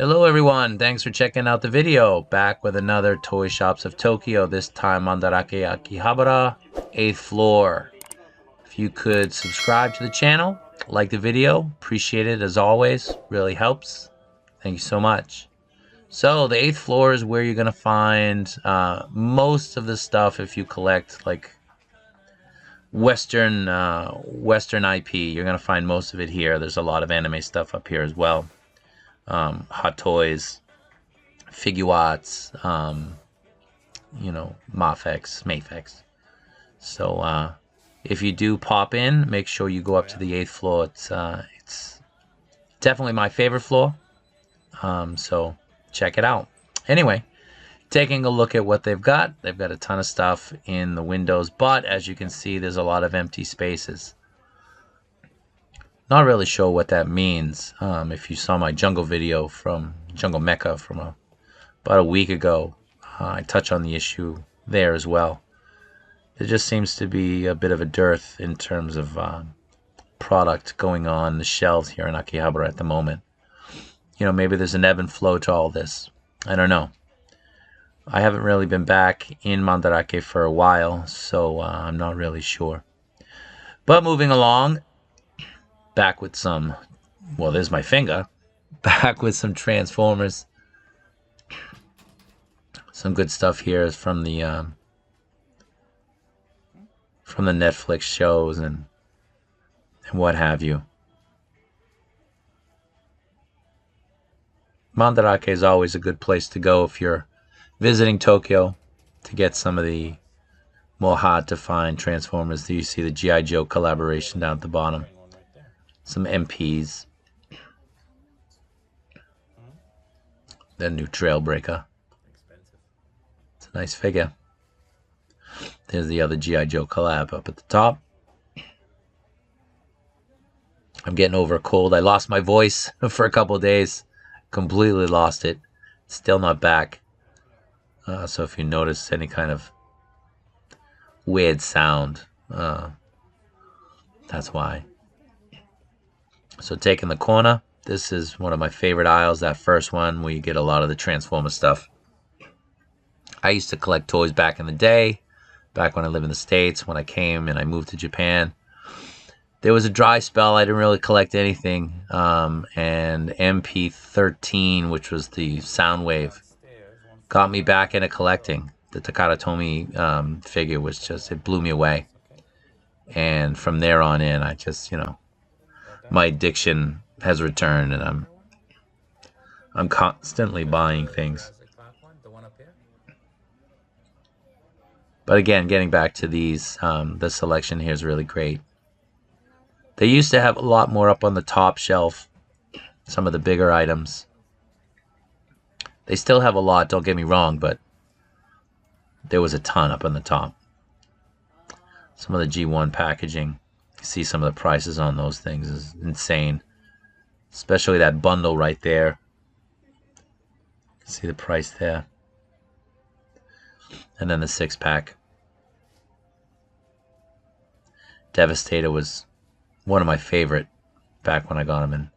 Hello everyone, thanks for checking out the video. Back with another Toy Shops of Tokyo, this time Mandarake Akihabara, 8th floor. If you could subscribe to the channel, like the video, appreciate it as always, really helps. Thank you so much. So the 8th floor is where you're going to find most of the stuff if you collect like Western IP. You're going to find most of it here. There's a lot of anime stuff up here as well. Hot toys, Figuarts, MAFEX. So if you do pop in, make sure you go up to the 8th floor. It's definitely my favorite floor. So check it out. Anyway, taking a look at what they've got a ton of stuff in the windows, but as you can see, there's a lot of empty spaces. Not really sure what that means. If you saw my jungle video from Jungle Mecha from about a week ago, I touch on the issue there as well. There just seems to be a bit of a dearth in terms of product going on the shelves here in Akihabara at the moment. You know, maybe there's an ebb and flow to all this. I don't know. I haven't really been back in Mandarake for a while, so I'm not really sure. But moving along, back with some, well, there's my finger, back with some Transformers. Some good stuff here is from the Netflix shows and what have you. Mandarake is always a good place to go if you're visiting Tokyo to get some of the more hard to find Transformers. You see the G.I. Joe collaboration down at the bottom. Some MPs. The new Trailbreaker. It's a nice figure. There's the other G.I. Joe collab up at the top. I'm getting over a cold. I lost my voice for a couple of days. Completely lost it. Still not back. So if you notice any kind of weird sound, that's why. So taking the corner, this is one of my favorite aisles, that first one where you get a lot of the Transformer stuff. I used to collect toys back in the day, back when I lived in the States, when I came and I moved to Japan. There was a dry spell, I didn't really collect anything, and MP13, which was the Soundwave, got me back into collecting. The Takara Tomy figure was just, it blew me away. And from there on in, I just, my addiction has returned, and I'm constantly buying things. But again, getting back to these, the selection here is really great. They used to have a lot more up on the top shelf, some of the bigger items. They still have a lot, don't get me wrong, but there was a ton up on the top. Some of the G1 packaging, you see some of the prices on those things is insane. Especially that bundle right there. See the price there. And then the 6-pack. Devastator was one of my favorite back when I got them in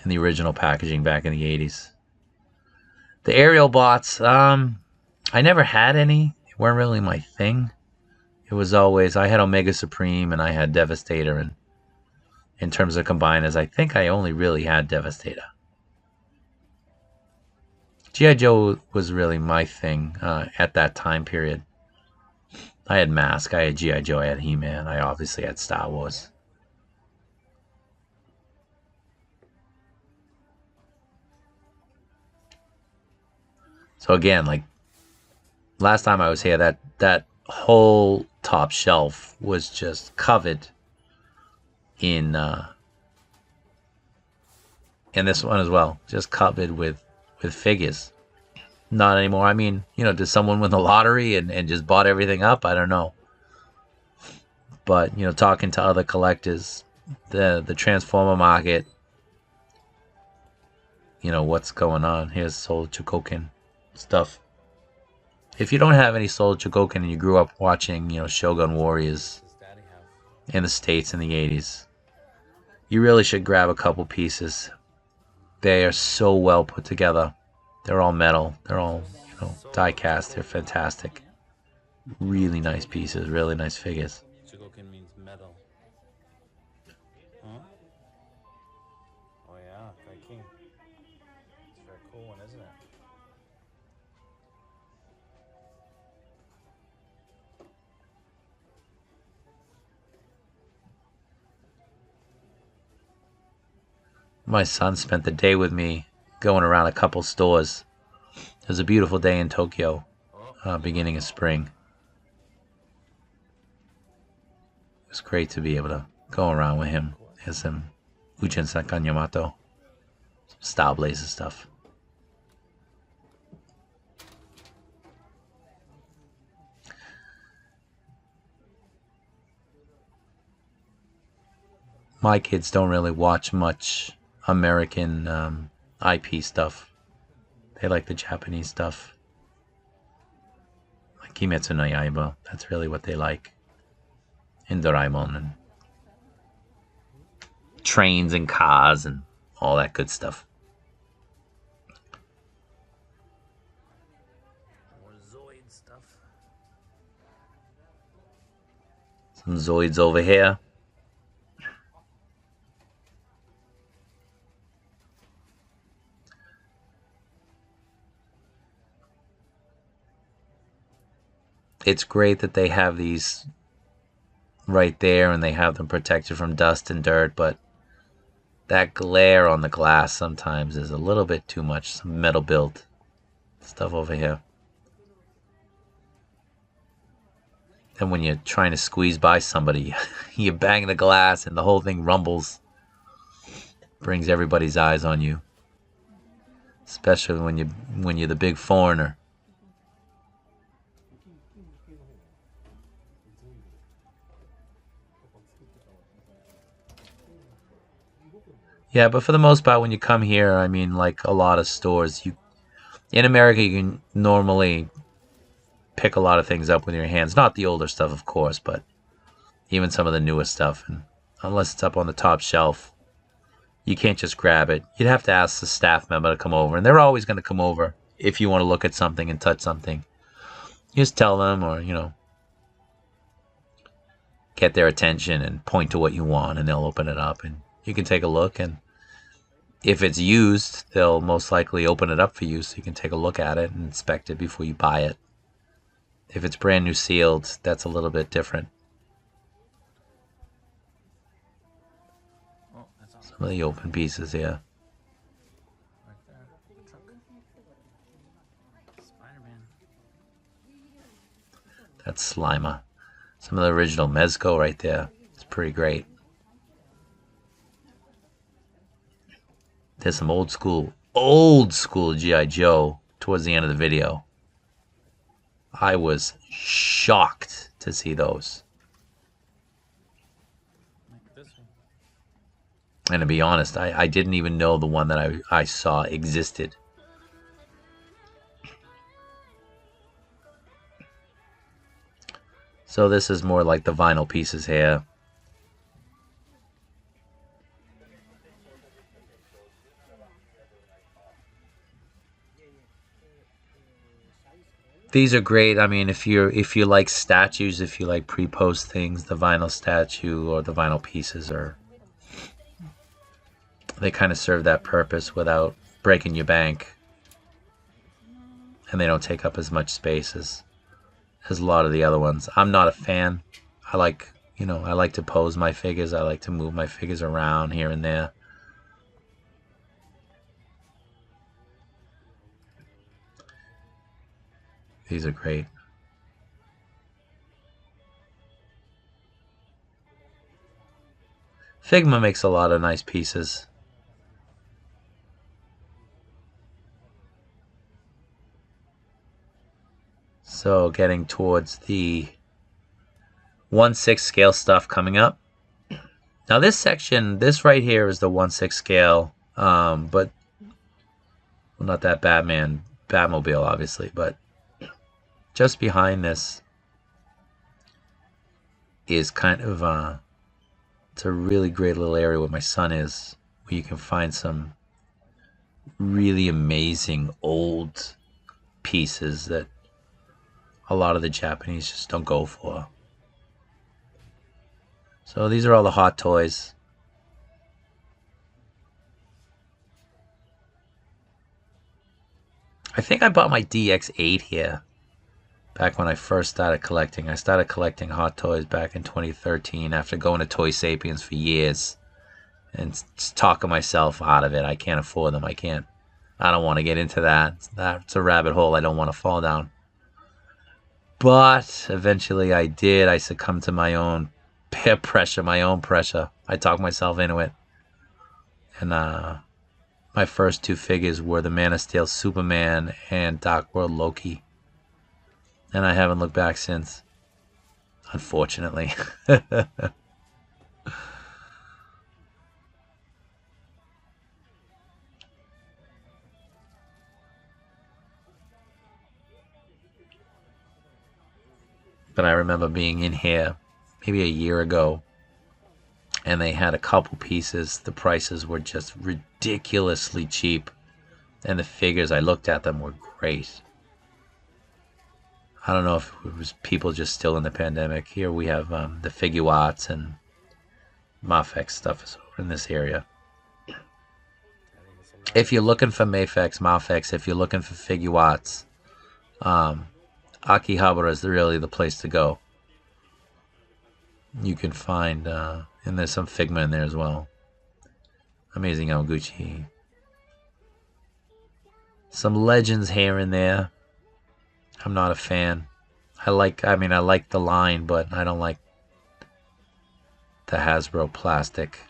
the original packaging back in the 80s. The aerial bots, I never had any. They weren't really my thing. It was always, I had Omega Supreme and I had Devastator, and in terms of combiners, I think I only really had Devastator. G.I. Joe was really my thing at that time period. I had Mask, I had G.I. Joe, I had He-Man, I obviously had Star Wars. So again, like last time I was here, that whole top shelf was just covered in this one as well, just covered with figures. Not anymore. I mean, did someone win the lottery and just bought everything up? I don't know. But, talking to other collectors, the Transformer market, what's going on. Here's Soul Chogokin stuff. If you don't have any Soul Chogokin and you grew up watching, Shogun Warriors in the States in the 80s, you really should grab a couple pieces. They are so well put together. They're all metal. They're all, die cast. They're fantastic. Really nice pieces. Really nice figures. Chogokin means metal. Huh? Oh yeah, Kai King. It's a very cool one, isn't it? My son spent the day with me going around a couple stores. It was a beautiful day in Tokyo, beginning of spring. It was great to be able to go around with him. There's some Uchen Sakan Yamato, some Style Blazer stuff. My kids don't really watch much American IP stuff. They like the Japanese stuff. Like Kimetsu no Yaiba, that's really what they like. And Doraemon and trains and cars and all that good stuff. More Zoid stuff. Some Zoids over here. It's great that they have these right there and they have them protected from dust and dirt, but that glare on the glass sometimes is a little bit too much. Some metal built stuff over here. Then when you're trying to squeeze by somebody, you bang the glass and the whole thing rumbles. Brings everybody's eyes on you. Especially when you're the big foreigner. Yeah, but for the most part, when you come here, I mean, like a lot of stores, in America, you can normally pick a lot of things up with your hands. Not the older stuff, of course, but even some of the newer stuff. And unless it's up on the top shelf, you can't just grab it. You'd have to ask the staff member to come over, and they're always going to come over if you want to look at something and touch something. You just tell them, or get their attention and point to what you want, and they'll open it up, and you can take a look. And if it's used, they'll most likely open it up for you so you can take a look at it and inspect it before you buy it. If it's brand new sealed, that's a little bit different. Oh, that's awesome. Some of the open pieces here. Right there. The truck. Spider-Man. That's Slimer. Some of the original Mezco right there. It's pretty great. There's some old school G.I. Joe towards the end of the video. I was shocked to see those. Like this one. And to be honest, I didn't even know the one that I saw existed. So this is more like the vinyl pieces here. These are great. I mean, if you like statues, if you like pre-post things, the vinyl statue or the vinyl pieces they kind of serve that purpose without breaking your bank, and they don't take up as much space as a lot of the other ones. I'm not a fan. I like to pose my figures. I like to move my figures around here and there. These are great. Figma makes a lot of nice pieces. So getting towards the 1/6 scale stuff coming up. Now this section, this right here is the 1/6 scale, but well, not that Batmobile obviously, but just behind this is kind of it's a really great little area where my son is, where you can find some really amazing old pieces that a lot of the Japanese just don't go for. So these are all the hot toys. I think I bought my DX8 here back when I first started collecting. I started collecting hot toys back in 2013 after going to Toy Sapiens for years and talking myself out of it. I can't afford them. I don't want to get into that. That's a rabbit hole I don't want to fall down. But eventually I did. I succumbed to my own peer pressure, my own pressure. I talked myself into it. And my first two figures were the Man of Steel Superman and Dark World Loki. And I haven't looked back since, unfortunately. But I remember being in here maybe a year ago, and they had a couple pieces. The prices were just ridiculously cheap, and the figures, I looked at them, were great. I don't know if it was people just still in the pandemic. Here we have the Figuarts and MAFEX stuff is over in this area. If you're looking for MAFEX, if you're looking for Figuarts, Akihabara is really the place to go. You can find, and there's some Figma in there as well. Amazing Yamaguchi. Some legends here and there. I'm not a fan. I like the line, but I don't like the Hasbro plastic.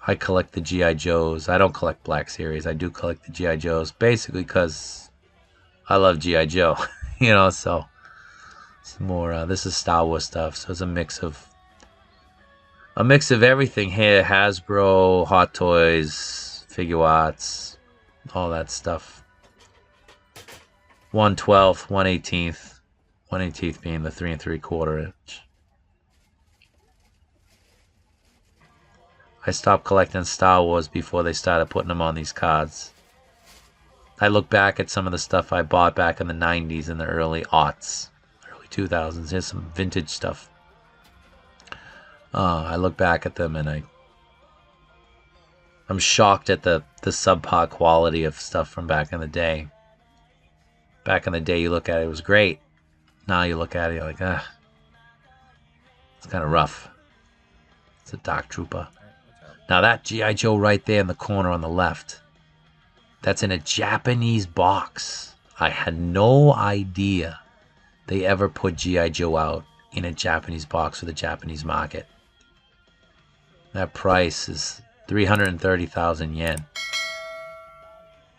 I collect the G.I. Joes. I don't collect Black Series. I do collect the G.I. Joes, basically because I love G.I. Joe. You know, so it's more, this is Star Wars stuff, so it's a mix of everything here. Hasbro, Hot Toys, Figuarts, all that stuff. 1/12, 1/18, 1/18 being the 3 3/4 inch. I stopped collecting Star Wars before they started putting them on these cards. I look back at some of the stuff I bought back in the 90s and the early aughts, early 2000s. Here's some vintage stuff. I look back at them and I'm shocked at the subpar quality of stuff from back in the day. Back in the day, you look at it, it was great. Now you look at it, you're like, it's kind of rough. It's a Dark Trooper. Now that G.I. Joe right there in the corner on the left, that's in a Japanese box. I had no idea they ever put G.I. Joe out in a Japanese box for the Japanese market. That price is 330,000 yen,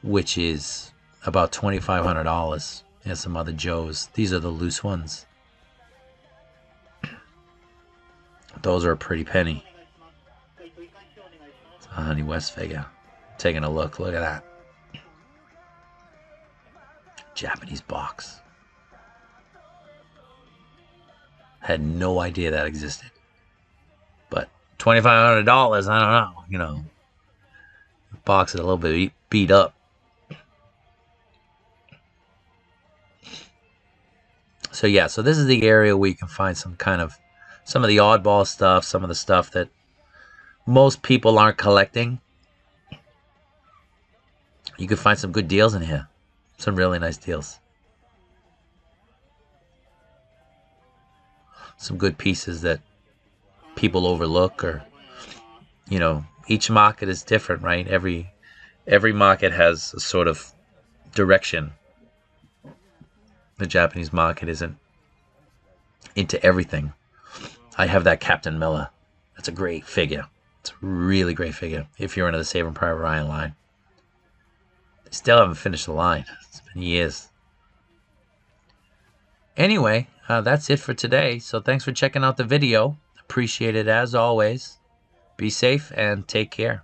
which is about $2,500. There's some other Joes. These are the loose ones. Those are a pretty penny. It's a Honey West figure. Taking a look. Look at that. Japanese box. Had no idea that existed. But $2,500, I don't know. You know, the box is a little bit beat up. So yeah, so this is the area where you can find some of the oddball stuff, some of the stuff that most people aren't collecting. You can find some good deals in here. Some really nice deals. Some good pieces that people overlook, or, you know, each market is different, right? Every market has a sort of direction. The Japanese market isn't into everything. I have that Captain Miller. That's a great figure. It's a really great figure if you're into the Saving Private Ryan line. They still haven't finished the line. It's been years. Anyway, that's it for today. So thanks for checking out the video. Appreciate it as always. Be safe and take care.